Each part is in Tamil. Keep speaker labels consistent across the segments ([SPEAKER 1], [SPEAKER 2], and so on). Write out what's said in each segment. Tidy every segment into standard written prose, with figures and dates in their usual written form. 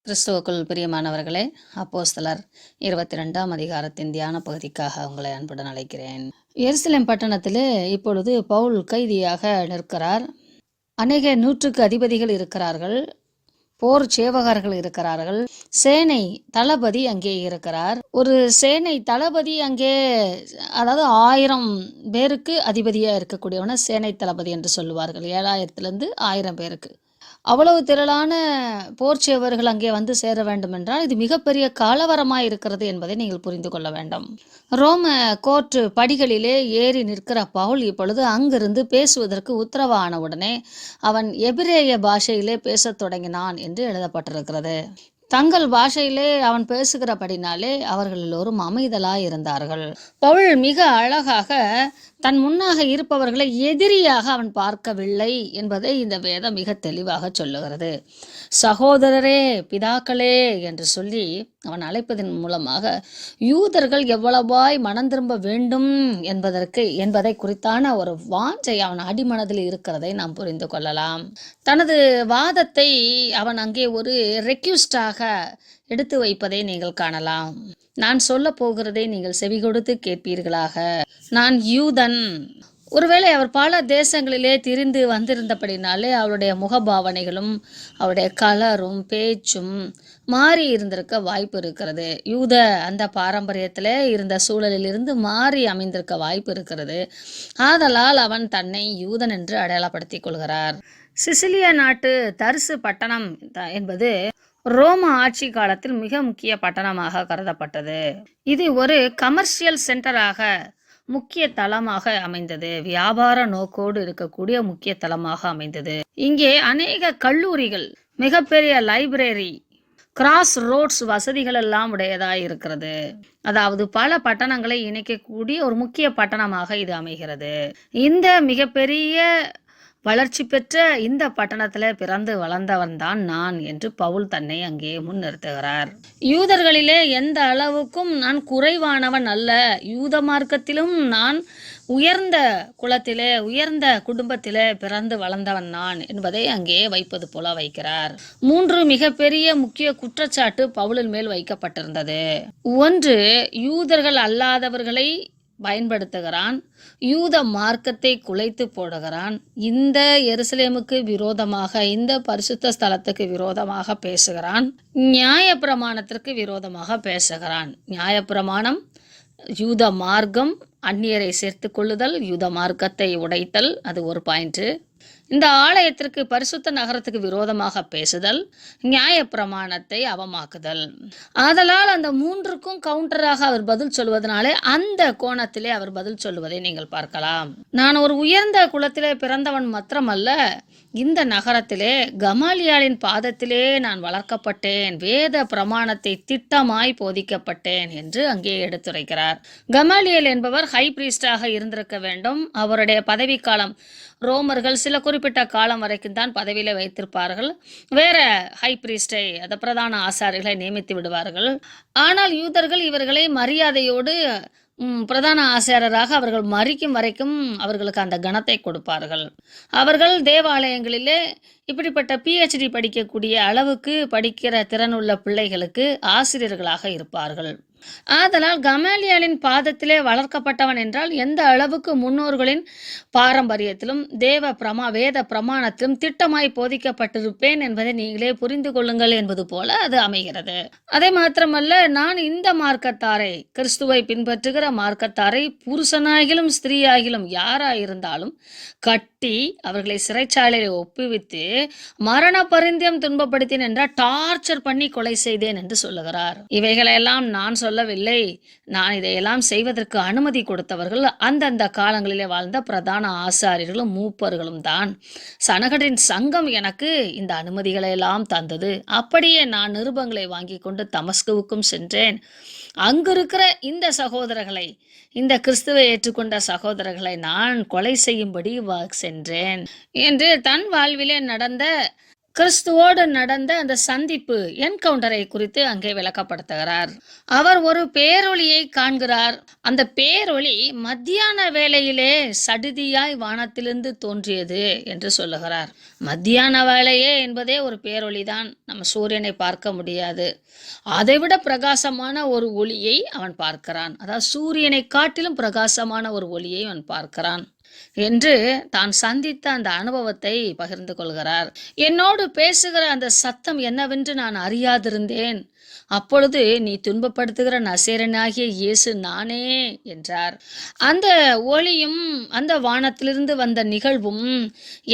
[SPEAKER 1] கிறிஸ்துவுக்குள் பிரியமானவர்களே, அப்போஸ்தலர் 22ஆம் அதிகாரத்தின் தியான பகுதிக்காக உங்களை அன்புடன் அழைக்கிறேன். எருசலேம் பட்டணத்திலே இப்பொழுது பவுல் கைதியாக நிற்கிறார். அநேக நூற்றுக்கு அதிபதிகள் இருக்கிறார்கள், போர் சேவகர்கள் இருக்கிறார்கள், சேனை தளபதி அங்கே இருக்கிறார். ஒரு சேனை தளபதி அங்கே, அதாவது 1000 பேருக்கு அதிபதியா இருக்கக்கூடியவன சேனை தளபதி என்று சொல்லுவார்கள். 7000 1000 பேருக்கு அவ்வளவு திரளான போர்ச்சேவர்கள் அங்கே வந்து சேர வேண்டும் என்றால் இது மிகப்பெரிய கலவரமாய் இருக்கிறது என்பதை நீங்கள் புரிந்து கொள்ள வேண்டும். ரோம கோர்ட் படிகளிலே ஏறி நிற்கிற பவுல் இப்பொழுது அங்கிருந்து பேசுவதற்கு உத்தரவான உடனே அவன் எபிரேய பாஷையிலே பேசத் தொடங்கினான் என்று எழுதப்பட்டிருக்கிறது. தங்கள் பாஷையிலே அவன் பேசுகிறபடினாலே அவர்கள் எல்லோரும் அமைதலாய் இருந்தார்கள். பவுல் மிக அழகாக தன் முன்னாக இருப்பவர்களை எதிரியாக அவன் பார்க்கவில்லை என்பதை இந்த வேதம் மிக தெளிவாக சொல்லுகிறது. சகோதரரே, பிதாக்களே என்று சொல்லி அவன் அழைப்பதன் மூலமாக யூதர்கள் எவ்வளவாய் மனம் திரும்ப வேண்டும் என்பதை குறித்தான ஒரு வாஞ்சை அவன் அடிமனதில் இருக்கிறதை நாம் புரிந்து கொள்ளலாம். தனது வாதத்தை அவன் அங்கே ஒரு ரெக்யூஸ்டாக எடுத்து வைப்பதை நீங்கள் காணலாம். நான் சொல்ல போகிறதை நீங்கள் செவி கொடுத்து கேட்பீர்களாக. நான் யூதன். ஒருவேளை அவர் பல தேசங்களிலே திரிந்து வந்திருந்தபடினாலே அவருடைய முகபாவனைகளும் அவருடைய கலரும் பேச்சும் மாறி இருந்திருக்க வாய்ப்பு இருக்கிறது. யூத அந்த பாரம்பரியத்தில் இருந்த சூழலிலிருந்து மாறி அமைந்திருக்க வாய்ப்பு இருக்கிறது. ஆதலால் அவன் தன்னை யூதன் என்று அடையாளப்படுத்திக் கொள்கிறார். சிசிலியா நாட்டு தர்சு பட்டணம் என்பது ரோம ஆட்சி காலத்தில் மிக முக்கிய பட்டணமாக கருதப்பட்டது. இது ஒரு கமர்ஷியல் சென்டராக, முக்கிய தளமாக அமைந்தது. வியாபார நோக்கோடு இருக்கக்கூடிய முக்கிய தளமாக அமைந்தது. இங்கே அநேக கல்லூரிகள், மிகப்பெரிய லைப்ரரி, கிராஸ் ரோட்ஸ் வசதிகள் எல்லாம் உடையதாக இருக்கிறது. அதாவது பல பட்டணங்களை இணைக்கக்கூடிய ஒரு முக்கிய பட்டணமாக இது அமைகிறது. இந்த மிகப்பெரிய வளர்ச்சி பெற்ற இந்த பட்டணத்தில் பிறந்து வளர்ந்தவன் தான் நான் என்று பவுல் தன்னை அங்கே முன்னிறுத்துகிறார். யூதர்களிலே எந்த அளவுக்கும் நான் குறைவானவன் அல்ல, யூத மார்க்கத்திலும் நான் உயர்ந்த குலத்திலே, உயர்ந்த குடும்பத்திலே பிறந்து வளர்ந்தவன் நான் என்பதை அங்கே வைப்பது போல வைக்கிறார். 3 மிகப்பெரிய முக்கிய குற்றச்சாட்டு பவுலின் மேல் வைக்கப்பட்டிருந்தது. ஒன்று, யூதர்கள் அல்லாதவர்களை பயன்படுத்துகிறான், யூத மார்க்கத்தை குலைத்து போடுகிறான், இந்த எருசலேமுக்கு விரோதமாக, இந்த பரிசுத்த ஸ்தலத்துக்கு விரோதமாக பேசுகிறான், நியாயப்பிரமாணத்திற்கு விரோதமாக பேசுகிறான். நியாயப்பிரமாணம், யூத மார்க்கம், அந்நியரை சேர்த்து கொள்ளுதல், யூத மார்க்கத்தை உடைத்தல், அது ஒரு பாயிண்ட். இந்த ஆலயத்திற்கு, பரிசுத்த நகரத்துக்கு விரோதமாக பேசுதல், நியாயப்பிரமாணத்தை அவமாக்குதல். ஆதலால் அந்த 3க்கும் கவுண்டராக அவர் பதில் சொல்வதனாலே அந்த கோணத்திலே அவர் பதில் சொல்லுவதை நீங்கள் பார்க்கலாம். நான் ஒரு உயர்ந்த குலத்திலே பிறந்தவன் மாத்திரமல்ல, இந்த நகரத்திலே கமாலியாலின் பாதத்திலே நான் வளர்க்கப்பட்டேன், வேத பிரமாணத்தை திட்டமாய் போதிக்கப்பட்டேன் என்று அங்கே எடுத்துரைக்கிறார். கமாலியல் என்பவர் ஹை பிரீஸ்டாக இருந்திருக்க வேண்டும். அவருடைய பதவி காலம், ரோமர்கள் சில குறிப்பிட்ட காலம் வரைக்கும் தான் பதவியில வைத்திருப்பார்கள். வேற ஹை பிரீஸ்டை, அந்த பிரதான ஆசாரிகளை நியமித்து விடுவார்கள். ஆனால் யூதர்கள் இவர்களை மரியாதையோடு பிரதான ஆசாரியராக அவர்கள் மரிக்கும் வரைக்கும் அவர்களுக்கு அந்த கணத்தை கொடுப்பார்கள். அவர்கள் தேவாலயங்களிலே இப்படிப்பட்ட PhD படிக்கக்கூடிய அளவுக்கு படிக்கிற திறனுள்ள பிள்ளைகளுக்கு ஆசிரியர்களாக இருப்பார்கள். ஆதலால் கமாலியாலின் பாதத்திலே வளர்க்கப்பட்டவன் என்றால் எந்த அளவுக்கு முன்னோர்களின் பாரம்பரியத்திலும் வேத பிரமாணத்திலும் திட்டமாய் போதிக்கப்பட்டிருப்பேன் என்பதை நீங்களே புரிந்து கொள்ளுங்கள் என்பது போல அது அமைகிறது. அதே மாத்திரமல்ல, நான் இந்த மார்க்கத்தாரை, கிறிஸ்துவை பின்பற்றுகிற மார்க்கத்தாரை, புருஷனாகிலும் ஸ்திரீயாகிலும் யாராயிருந்தாலும் கட்டி அவர்களை சிறைச்சாலையில் ஒப்புவித்து மரண பரிந்தியம் துன்பப்படுத்தினேன் என்றால் டார்ச்சர் பண்ணி கொலை செய்தேன் என்று சொல்லுகிறார். இவைகளெல்லாம் நான் சொல்லவில்லை. நான் இதையெல்லாம் செய்வதற்கு அனுமதி கொடுத்தவர்கள் அந்தந்த காலங்களிலே வாழ்ந்த பிரதான ஆசாரியர்களும் மூப்பர்களும் தான். சனகரின் சங்கம் எனக்கு இந்த அனுமதிகளை எல்லாம் தந்தது. அப்படியே நான் நிருபங்களை வாங்கி கொண்டு தமஸ்குவுக்கும் சென்றேன். அங்கிருக்கிற இந்த சகோதரர்களை, இந்த கிறிஸ்துவை ஏற்றுக்கொண்ட சகோதரர்களை நான் கொலை செய்யும்படி சென்றேன் என்று தன் வாழ்விலே நடந்த கிறிஸ்துவோடு நடந்த அந்த சந்திப்பு என்கவுண்டரை குறித்து அங்கே விளக்கப்படுத்துகிறார். அவர் ஒரு பேரொளியை காண்கிறார். அந்த பேரொளி மத்தியான வேளையிலே சடிதியாய் வானத்திலிருந்து தோன்றியது என்று சொல்லுகிறார். மத்தியான வேளையே என்பதே ஒரு பேரொளிதான். நம்ம சூரியனை பார்க்க முடியாது. அதைவிட பிரகாசமான ஒரு ஒளியை அவன் பார்க்கிறான். அதாவது சூரியனை காட்டிலும் பிரகாசமான ஒரு ஒளியை அவன் பார்க்கிறான் என்று தான் சந்தித்த அந்த அனுபவத்தை பகிர்ந்து கொள்கிறார். என்னோடு பேசுகிற அந்த சத்தம் என்னவென்று நான் அறியாதிருந்தேன். அப்பொழுது நீ துன்பப்படுத்துகிற நசரேயனாகிய இயேசு நானே என்றார். அந்த ஒளியும் அந்த வானத்திலிருந்து வந்த நிகழ்வும்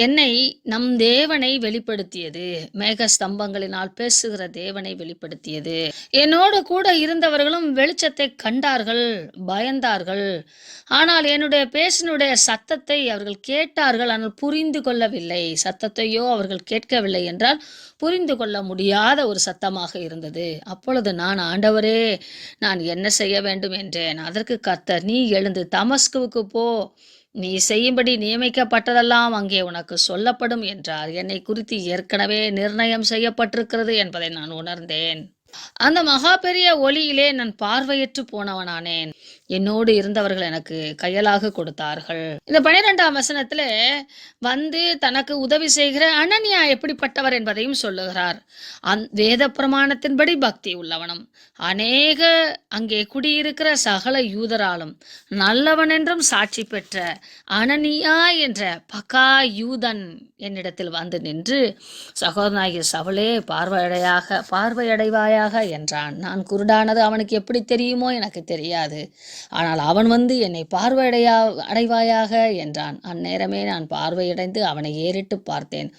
[SPEAKER 1] என்னை நம் தேவனை வெளிப்படுத்தியது. மேக ஸ்தம்பங்களினால் பேசுகிற தேவனை வெளிப்படுத்தியது. என்னோடு கூட இருந்தவர்களும் வெளிச்சத்தை கண்டார்கள், பயந்தார்கள். ஆனால் என்னுடைய பேசினுடைய சத்தத்தை அவர்கள் கேட்டார்கள், ஆனால் புரிந்து கொள்ளவில்லை. சத்தத்தையோ அவர்கள் கேட்கவில்லை என்றால் புரிந்து கொள்ள முடியாத ஒரு சத்தமாக இருந்தது. அப்பொழுது நான், ஆண்டவரே, நான் என்ன செய்ய வேண்டும் என்றேன். அதற்கு கர்த்தர், நீ எழுந்து தமஸ்குவுக்கு போ, நீ செய்யும்படி நியமிக்கப்பட்டதெல்லாம் அங்கே உனக்கு சொல்லப்படும் என்றார். என்னை குறித்து ஏற்கனவே நிர்ணயம் செய்யப்பட்டிருக்கிறது என்பதை நான் உணர்ந்தேன். அந்த மகா பெரிய ஒளியிலே நான் பார்வையற்று போனவனானேன். என்னோடு இருந்தவர்கள் எனக்கு கையலாக கொடுத்தார்கள். இந்த 12ஆம் வசனத்துல வந்து தனக்கு உதவி செய்கிற அனனியா எப்படிப்பட்டவர் என்பதையும் சொல்லுகிறார். வேத பிரமாணத்தின்படி பக்தி உள்ளவனும் அநேக அங்கே குடியிருக்கிற சகல யூதராலும் நல்லவன் என்றும் சாட்சி பெற்ற அனனியா என்ற பகா யூதன் என்னிடத்தில் வந்து நின்று, சகோதரனாகிய சவுலே, பார்வையடைவாயாக என்றான். நான் குருடானது அவனுக்கு எப்படி தெரியுமோ எனக்கு தெரியாது. ஆனால் அவன் வந்து என்னை அடைவாயாக என்றான். அந்நேரமே நான் பார்வையடைந்து அவனை ஏறிட்டு பார்த்தேன்.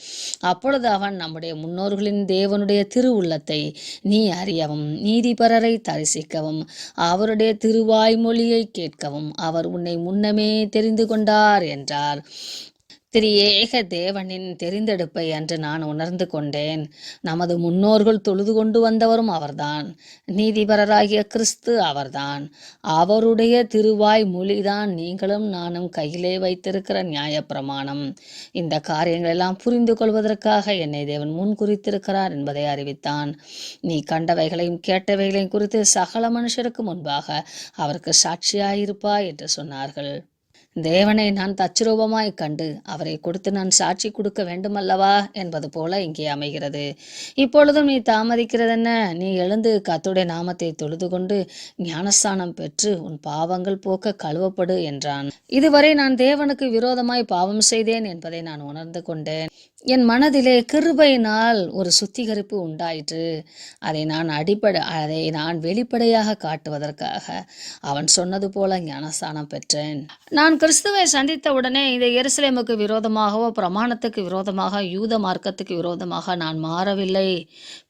[SPEAKER 1] அப்பொழுது அவன், நம்முடைய முன்னோர்களின் தேவனுடைய திருவுள்ளத்தை நீ அறியவும், நீதிபரரை தரிசிக்கவும், அவருடைய திருவாய்மொழியை கேட்கவும் அவர் உன்னை முன்னமே தெரிந்து கொண்டார் என்றார். திரியேக தேவனின் தெரிந்தெடுப்பை அன்று நான் உணர்ந்து கொண்டேன். நமது முன்னோர்கள் தொழுது கொண்டு வந்தவரும் அவர்தான். நீதிபரராகிய கிறிஸ்து அவர்தான். அவருடைய திருவாய் மொழிதான் நீங்களும் நானும் கையிலே வைத்திருக்கிற நியாயப்பிரமாணம். இந்த காரியங்களெல்லாம் புரிந்து கொள்வதற்காக என்னை தேவன் முன் குறித்திருக்கிறார் என்பதை அறிவித்தான். நீ கண்டவைகளையும் கேட்டவைகளையும் குறித்து சகல மனுஷருக்கு முன்பாக அவருக்கு சாட்சியாயிருப்பாய் என்று சொன்னார்கள். தேவனை நான் தச்சுரூபமாய் கண்டு அவரை கொடுத்து நான் சாட்சி கொடுக்க வேண்டுமல்லவா என்பது போல இங்கே அமைகிறது. இப்பொழுதும் நீ தாமதிக்கிறதென்ன? நீ எழுந்து கர்த்தருடைய நாமத்தை தொழுது கொண்டு ஞானஸ்தானம் பெற்று உன் பாவங்கள் போக்க கழுவப்படு என்றான். இதுவரை நான் தேவனுக்கு விரோதமாய் பாவம் செய்தேன் என்பதை நான் உணர்ந்து கொண்டேன். என் மனதிலே கிருபையினால் ஒரு சுத்திகரிப்பு உண்டாயிற்று. அதை நான் வெளிப்படையாக காட்டுவதற்காக அவன் சொன்னது போல ஞானஸ்தானம் பெற்றேன். நான் கிறிஸ்துவை சந்தித்த உடனே இந்த எருசலேமுக்கு விரோதமாகவோ பிரமாணத்துக்கு விரோதமாக யூத மார்க்கத்துக்கு விரோதமாக நான் மாறவில்லை.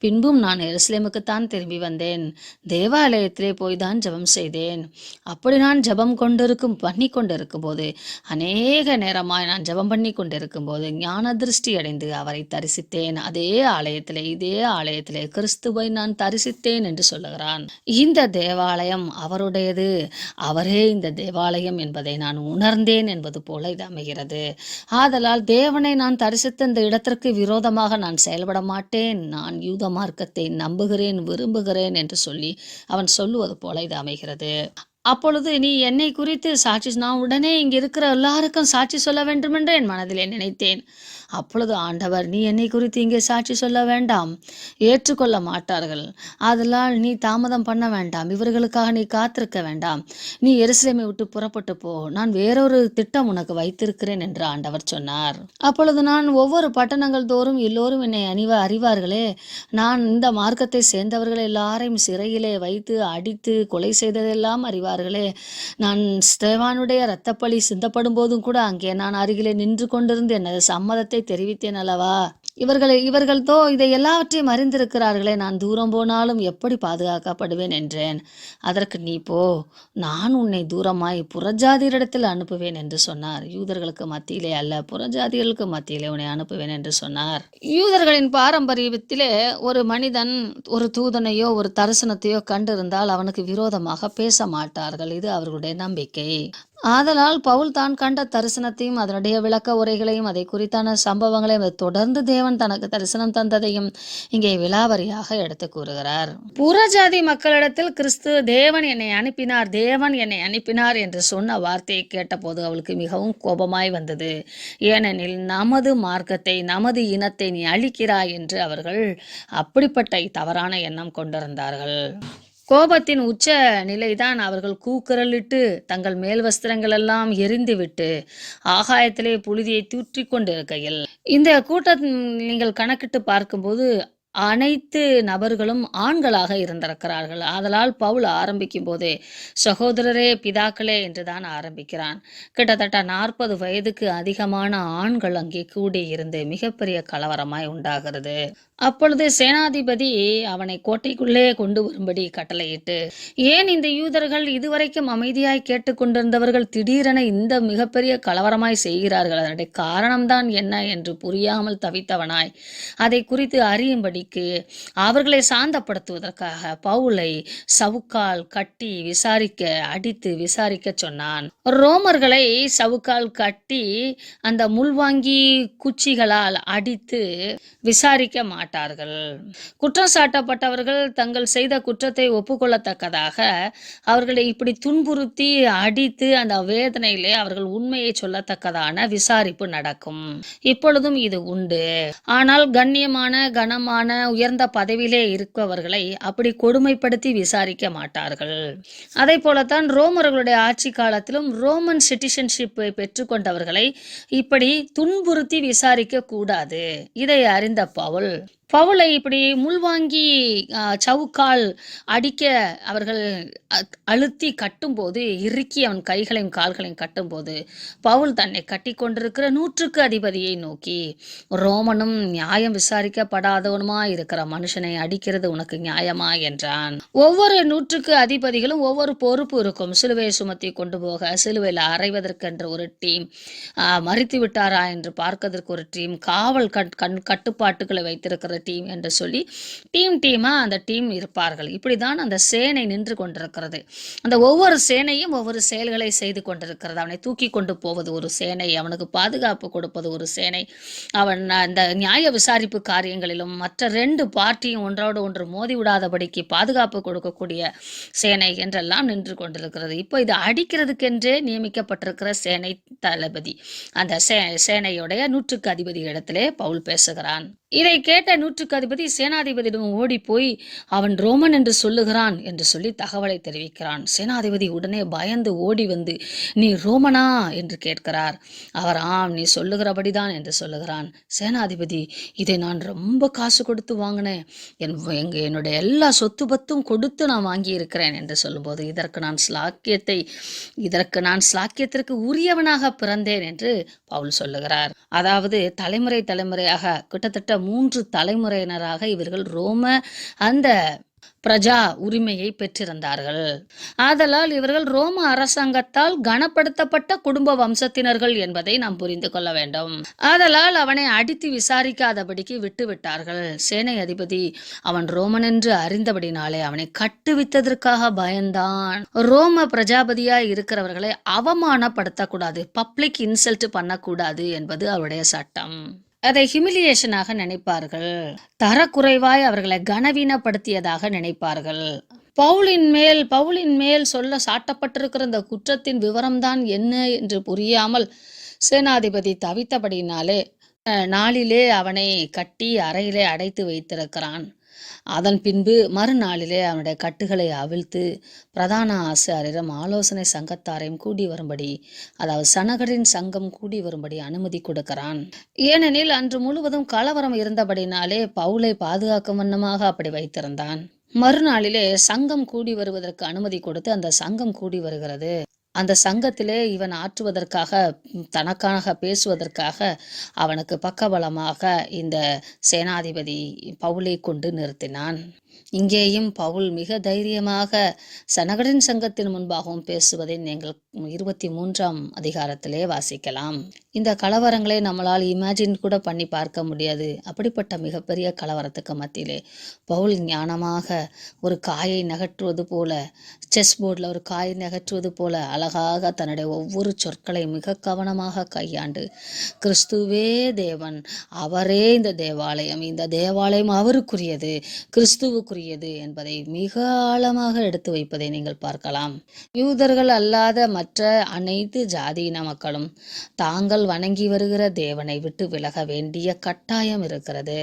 [SPEAKER 1] பின்பும் நான் எருசலேமுக்குத்தான் திரும்பி வந்தேன். தேவாலயத்திலே போய் தான் ஜெபம் செய்தேன். அப்படி நான் ஜெபம் பண்ணி கொண்டிருக்கும் போது, அநேக நேரமாய் நான் ஜெபம் பண்ணி கொண்டிருக்கும் போது ஞான திருஷ்டி அடைந்து அவரை தரிசித்தேன். இதே ஆலயத்திலே கிறிஸ்துவை நான் தரிசித்தேன் என்று சொல்லுகிறான். இந்த தேவாலயம் அவருடையது, அவரே இந்த தேவாலயம் என்பதை நான் உணர்ந்தேன் என்பது போல இது அமைகிறது. ஆதலால் தேவனை நான் தரிசித்த இந்த இடத்திற்கு விரோதமாக நான் செயல்பட மாட்டேன். நான் யூத மார்க்கத்தை நம்புகிறேன், விரும்புகிறேன் என்று சொல்லி அவன் சொல்லுவது போல இது அமைகிறது. அப்பொழுது நீ என்னை குறித்து நான் உடனே இங்கே இருக்கிற எல்லாருக்கும் சாட்சி சொல்ல வேண்டும் என்று என் மனதிலே நினைத்தேன். அப்பொழுது ஆண்டவர், நீ என்னை குறித்து இங்கே சாட்சி சொல்ல வேண்டாம், ஏற்றுக்கொள்ள மாட்டார்கள். ஆதலால் நீ தாமதம் பண்ண வேண்டாம், இவர்களுக்காக நீ காத்திருக்க வேண்டாம், நீ எருசலேமை விட்டு புறப்பட்டு போ, நான் வேறொரு திட்டம் உனக்கு வைத்திருக்கிறேன் என்று ஆண்டவர் சொன்னார். அப்பொழுது நான் ஒவ்வொரு பட்டணங்கள் தோறும் எல்லோரும் என்னை அறிவார்களே, நான் இந்த மார்க்கத்தை சேர்ந்தவர்கள் எல்லாரையும் சிறையிலே வைத்து அடித்து கொலை செய்ததெல்லாம் அறிவார்களே. நான் ஸ்தேவானுடைய இரத்தப்பழி சிந்தப்படும் போதும் கூட அங்கே நான் அருகிலே நின்று கொண்டிருந்து எனது சம்மதத்தை தெரிவித்தேன் அல்லவா? இவர்கள்தோ இதை எல்லாவற்றையும் அறிந்திருக்கிறார்களே, நான் தூரம் போனாலும் எப்படி பாதுகாக்கப்படுவேன் என்றேன். அதற்கு, நீ போ, நான் உன்னை தூரமாய் புறஜாதியரிடத்தில் அனுப்புவேன் என்று சொன்னார். யூதர்களுக்கு மத்தியிலே அல்ல, புறஜாதிகளுக்கு மத்தியிலே உன்னை அனுப்புவேன் என்று சொன்னார். யூதர்களின் பாரம்பரியத்திலே ஒரு மனிதன் ஒரு தூதனையோ ஒரு தரிசனத்தையோ கண்டிருந்தால் அவனுக்கு விரோதமாக பேச மாட்டார்கள். இது அவர்களுடைய நம்பிக்கை. ஆதலால் பவுல் தான் கண்ட தரிசனத்தையும் அதனுடைய விளக்க உரைகளையும் அதை குறித்தான சம்பவங்களையும் தொடர்ந்து தேவன் தனக்கு தரிசனம் தந்ததையும் இங்கே விலாவரியாக எடுத்து கூறுகிறார். புறஜாதி மக்களிடத்தில் கிறிஸ்து தேவன் என்னை அனுப்பினார் என்று சொன்ன வார்த்தையை கேட்டபோது அவளுக்கு மிகவும் கோபமாய் வந்தது. ஏனெனில் நமது மார்க்கத்தை நமது இனத்தை நீ அழிக்கிறாய் என்று அவர்கள் அப்படிப்பட்ட தவறான எண்ணம் கொண்டிருந்தார்கள். கோபத்தின் உச்ச நிலைதான் அவர்கள் கூக்குரலிட்டு தங்கள் மேல் வஸ்திரங்கள் எல்லாம் எரிந்துவிட்டு ஆகாயத்திலே புழுதியை தூற்றி கொண்டிருக்கையில் இந்த கூட்டத்தை நீங்கள் கணக்கிட்டு பார்க்கும்போது அனைத்து நபர்களும் ஆண்களாக இருந்திருக்கிறார்கள். ஆதலால் பவுல் ஆரம்பிக்கும் போதே சகோதரரே பிதாக்களே என்றுதான் ஆரம்பிக்கிறான். கிட்டத்தட்ட 40 வயதுக்கு அதிகமான ஆண்கள் அங்கே கூடியிருந்து மிகப்பெரிய கலவரமாய் உண்டாகிறது. அப்பொழுது சேனாதிபதி அவனை கோட்டைக்குள்ளே கொண்டு வரும்படி கட்டளையிட்டு, ஏன் இந்த யூதர்கள் இதுவரைக்கும் அமைதியாய் கேட்டுக்கொண்டிருந்தவர்கள் திடீரென இந்த மிகப்பெரிய கலவரமாய் செய்கிறார்கள், அதனுடைய காரணம்தான் என்ன என்று புரியாமல் தவித்தவனாய் அதை குறித்து அறியும்படிக்கு அவர்களை சாந்தப்படுத்துவதற்காக பவுலை சவுக்கால் கட்டி அடித்து விசாரிக்க சொன்னான். ரோமர்களை சவுக்கால் கட்டி அந்த முள்வாங்கி குச்சிகளால் அடித்து விசாரிக்க மாட்டார்கள். குற்றம் சாட்டப்பட்டவர்கள் தங்கள் செய்த குற்றத்தை ஒப்புக்கொள்ளத்தக்கதாக அவர்களை இப்படி துன்புறுத்தி அடித்து அந்த வேதனையிலே அவர்கள் உண்மையை சொல்லத்தக்கதான விசாரிப்பு நடக்கும். இப்பொழுதும் இது உண்டு. ஆனால் கண்ணியமான கனமான உயர்ந்த பதவியிலே இருப்பவர்களை அப்படி கொடுமைப்படுத்தி விசாரிக்க மாட்டார்கள். அதை போலத்தான் ரோமர்களுடைய ஆட்சி காலத்திலும் ரோமன் சிட்டிசன்ஷிப்பை பெற்றுக்கொண்டவர்களை இப்படி துன்புறுத்தி விசாரிக்க கூடாது. இதை அறிந்த பவுலை இப்படி முள்வாங்கி சவுக்கால் அடிக்க அவர்கள் அழுத்தி கட்டும்போது, இறுக்கி அவன் கைகளையும் கால்களையும் கட்டும்போது பவுல் தன்னை கட்டி கொண்டிருக்கிற 100க்கு அதிபதியை நோக்கி, ரோமனும் நியாயம் விசாரிக்கப்படாதவனுமா இருக்கிற மனுஷனை அடிக்கிறது உனக்கு நியாயமா என்றான். ஒவ்வொரு 100க்கு அதிபதிகளும் ஒவ்வொரு பொறுப்பு இருக்கும். சிலுவையை சுமத்தி கொண்டு போக, சிலுவையில் அறைவதற்கென்று ஒரு டீம், மறித்து விட்டாரா என்று பார்க்கறதற்கு ஒரு டீம், காவல் கட்டுப்பாட்டுகளை வைத்திருக்கிற டீம் என்று சொல்லி டீமா அந்த டீம் இருப்பார்கள். இப்படிதான் அந்த சேனை நின்று கொண்டிருக்கிறது. அந்த ஒவ்வொரு சேனையும் ஒவ்வொரு செயல்களை செய்து கொண்டிருக்கிறது. அவனை தூக்கி கொண்டு போவது ஒரு சேனை, அவனுக்கு பாதுகாப்பு கொடுப்பது ஒரு சேனை, அவன் அந்த நியாய விசாரிப்பு காரியங்களிலும் மற்ற 2 பார்ட்டியும் ஒன்றோடு ஒன்று மோதி விடாதபடிக்கு பாதுகாப்பு கொடுக்கக்கூடிய சேனை என்றெல்லாம் நின்று கொண்டிருக்கிறது. இப்போ இது அடிக்கிறதுக்கென்றே நியமிக்கப்பட்டிருக்கிற சேனை தளபதி, அந்த சேனையுடைய 100க்கு அதிபதி இடத்திலே பவுல் பேசுகிறான். இதை கேட்ட 100க்கு அதிபதி சேனாதிபதியிடம் ஓடி போய் அவன் ரோமன் என்று சொல்லுகிறான் என்று சொல்லி தகவலை தெரிவிக்கிறான். சேனாதிபதி உடனே பயந்து ஓடி வந்து, நீ ரோமனா என்று கேட்கிறார். அவர் ஆம், நீ சொல்லுகிறபடிதான் என்று சொல்லுகிறான். சேனாதிபதி, இதை நான் ரொம்ப காசு கொடுத்து வாங்கினேன், என்னுடைய எல்லா சொத்து பத்தும் கொடுத்து நான் வாங்கி இருக்கிறேன் என்று சொல்லும்போது, இதற்கு நான் ஸ்லாக்கியத்திற்கு உரியவனாக பிறந்தேன் என்று பவுல் சொல்லுகிறார். அதாவது தலைமுறையாக கிட்டத்தட்ட 3 தலைமுறையினராக இவர்கள் ரோம அந்த பிரஜா உரிமையை பெற்றிருந்தார்கள். ஆதலால் இவர்கள் ரோம அரசாங்கத்தால் கனப்படுத்தப்பட்ட குடும்ப வம்சத்தினர்கள் என்பதை நாம் புரிந்து கொள்ள வேண்டும். ஆதலால் அவனை அடித்து விசாரிக்காதபடிக்கு விட்டுவிட்டார்கள். சேனை அதிபதி அவன் ரோமன் என்று அறிந்தபடினாலே அவனை கட்டுவித்ததற்காக பயந்தான். ரோம பிரஜாபதியாய் இருக்கிறவர்களை அவமானப்படுத்தக்கூடாது, பப்ளிக் இன்சல்ட் பண்ணக்கூடாது என்பது அவருடைய சட்டம். அதை ஹியூமிலியேஷனாக நினைப்பார்கள். தரக்குறைவாய் அவர்களை கனவீனப்படுத்தியதாக நினைப்பார்கள். பவுலின் மேல் சொல்ல சாட்டப்பட்டிருக்கிற இந்த குற்றத்தின் விவரம்தான் என்ன என்று புரியாமல் சேனாதிபதி தவித்தபடினாலே நாளிலே அவனை கட்டி அறையிலே அடைத்து வைத்திருக்கிறான். அதன் பின்பு மறுநாளிலே அவனுடைய கட்டுகளை அவிழ்த்து பிரதான ஆசாரியரும் ஆலோசனை சங்கத்தாரையும் கூடி வரும்படி, அதாவது சனகரின் சங்கம் கூடி வரும்படி அனுமதி கொடுக்கிறான். ஏனெனில் அன்று முழுவதும் கலவரம் இருந்தபடினாலே பவுலை பாதுகாக்கும் வண்ணமாக அப்படி வைத்திருந்தான். மறுநாளிலே சங்கம் கூடி வருவதற்கு அனுமதி கொடுத்து அந்த சங்கம் கூடி வருகிறது. அந்த சங்கத்திலே இவன் ஆற்றுவதற்காக, தனக்காக பேசுவதற்காக அவனுக்கு பக்கபலமாக இந்த சேனாதிபதி பவுலை கொண்டு நிறுத்தினான். இங்கேயும் பவுல் மிக தைரியமாக சனகரின் சங்கத்தின் முன்பாகவும் பேசுவதை நீங்கள் 23ஆம் அதிகாரத்திலே வாசிக்கலாம். இந்த கலவரங்களை நம்மளால் இமேஜின் கூட பண்ணி பார்க்க முடியாது. அப்படிப்பட்ட மிகப்பெரிய கலவரத்துக்கு மத்தியிலே பவுல் ஞானமாக ஒரு காயை நகற்றுவது போல, செஸ் போர்டில் ஒரு காயை நகற்றுவது போல அழகாக தன்னுடைய ஒவ்வொரு சொற்களை மிக கவனமாக கையாண்டு, கிறிஸ்துவே தேவன், அவரே இந்த தேவாலயம் அவருக்குரியது, கிறிஸ்துவுக்குரியது என்பதை மிக ஆழமாக எடுத்து வைப்பதை நீங்கள் பார்க்கலாம். யூதர்கள் அல்லாத மற்ற அனைத்து ஜாதியின மக்களும் தாங்கள் வணங்கி வருகிற தேவனை விட்டு விலக வேண்டிய கட்டாயம் இருக்கிறது.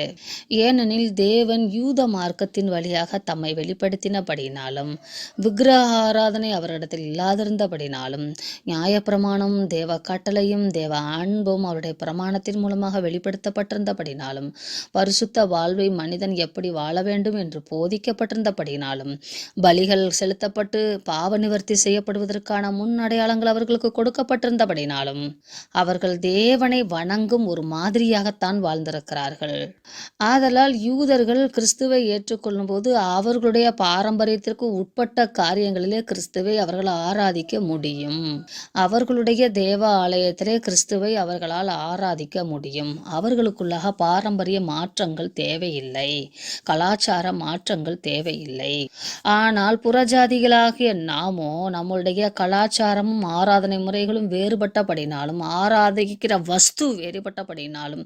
[SPEAKER 1] ஏனெனில் தேவன் யூத மார்க்கத்தின் வழியாக தம்மை வெளிப்படுத்தினபடினாலும், விக்கிரக ஆராதனை அவரிடத்தில் இல்லாதிருந்தபடினாலும், நியாயப்பிரமாணம் தேவ கட்டளையும் தேவ அன்பும் அவருடைய பிரமாணத்தின் மூலமாக வெளிப்படுத்தப்பட்டிருந்தபடினாலும், பரிசுத்த வாழ்வை மனிதன் எப்படி வாழ வேண்டும் என்று போதிக்கப்பட்டிருந்தபடினாலும், பலிகள் செலுத்தப்பட்டு பாவ நிவர்த்தி செய்யப்படுவதற்கான முன் அடையாளங்கள் அவர்களுக்கு கொடுக்கப்பட்டிருந்தபடினாலும், அவர்கள் தேவனை வணங்கும் ஒரு மாதிரியாகத்தான் வாழ்ந்திருக்கிறார்கள். ஆதலால் யூதர்கள் கிறிஸ்துவை ஏற்றுக்கொள்ளும் போது அவர்களுடைய பாரம்பரியத்திற்கு உட்பட்ட காரியங்களிலே கிறிஸ்துவை அவர்கள் ஆராதிக்க முடியும். அவர்களுடைய தேவ ஆலயத்திலே கிறிஸ்துவை அவர்களால் ஆராதிக்க முடியும். அவர்களுக்குள்ளாக பாரம்பரிய மாற்றங்கள் தேவையில்லை, கலாச்சார மாற்றங்கள் தேவையில்லை. ஆனால் புறஜாதிகளாகிய நாமோ நம்முடைய கலாச்சாரமும் ஆராதனை முறைகளும் வேறுபட்டபடினாலும், ஆராதிக்கிற வஸ்து வேறுபட்டபடினாலும்,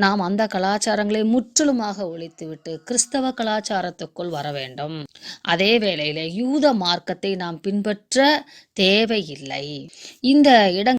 [SPEAKER 1] நாம் அந்த கலாச்சாரங்களை முற்றிலுமாக ஒழித்துவிட்டு கிறிஸ்தவ கலாச்சாரத்துக்குள் வர வேண்டும். அதே வேளையிலே யூத மார்க்கத்தை நாம் பின்பற்ற தேவையில்லை. இந்த இடங்கள்